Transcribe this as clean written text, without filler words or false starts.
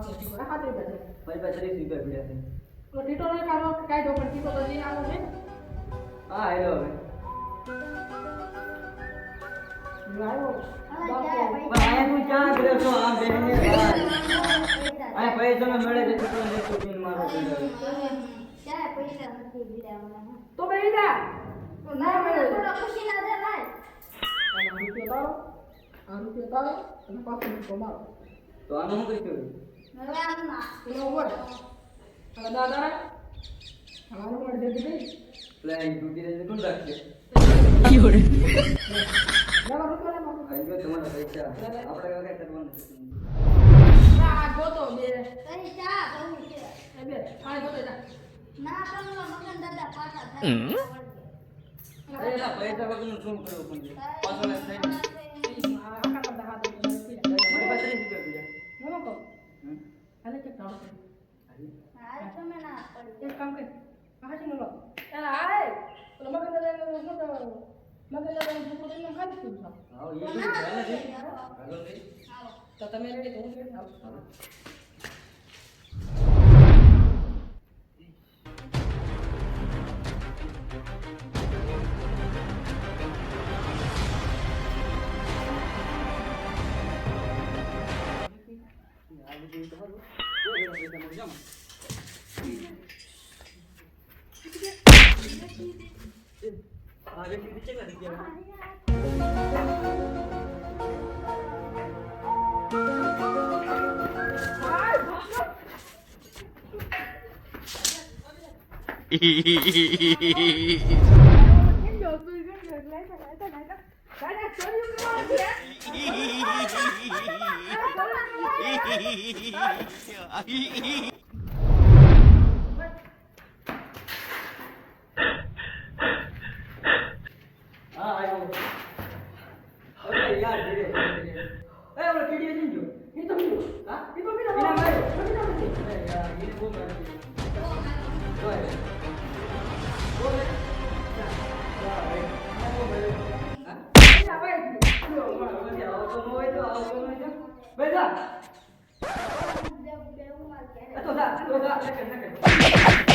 આવશે ટીકો હાથે બેઠે ભાઈ 30 રૂપિયા પડ્યા છે તો ટીટો ને કાઢો કાઢો પણ ટીટો તો લઈને આવો છે હા હેલો હવે લાવો પણ આયા તું ક્યાં ગયો છો આ બેનને આ પૈસા તમે મળે છે તો લેતો પીન મારો ક્યાં પૈસા નથી દીધા મને તો બેહી જા તો ના મળે થોડા ખુશી ના દે ભાઈ આ રૂપિયો તારો અને પાછો રૂપિયો મારો તો આનું શું કર્યું હવે આમ ના એનો ઉપર અને દાદા અમારું પણ દે દે પ્લાન ડ્યુટી ને કોણ રાખશે ના રૂપિયો ના આઈ ગયો તમારા પૈસા આપણે કઈ કરવાનું નથી ના ગોતો બે તઈ ચા કહું છે એ બે આ ગોતો જા ના તમને મગન દાદા પાછા થાય અરે એલા પૈસા વગરનું શું કરવું પણ પાછો લઈ થઈ આખા કરતા હાથ મારી પાસે 30 રૂપિયા પડ્યા નો કો આલે કે કાઢો હાલ તમે ના પડી એક કામ કર હાજી નો લો એલા આય તો મગન દાદા નો શું તો મગન દાદા નો છોકરો એને ખાલી તું આવો એ બધું ચાલે છે હાલો ભાઈ તો તમે રેડી તો હું રેડી આવું હા આયો અરે યાર ધીરે ધીરે એ ઓલો કેડી જઈ ગયો એ તો બીજો હા એ તો બીજો એના માર્યો બીજો અરે યાર એને બહુ માર્યો ઓય બોલે હા ભાઈ આ બહુ માર્યો હા એ ભાઈ આવો તો નો હોય તો આવો તો નો બેજા બેવું માં કે તો જા નકર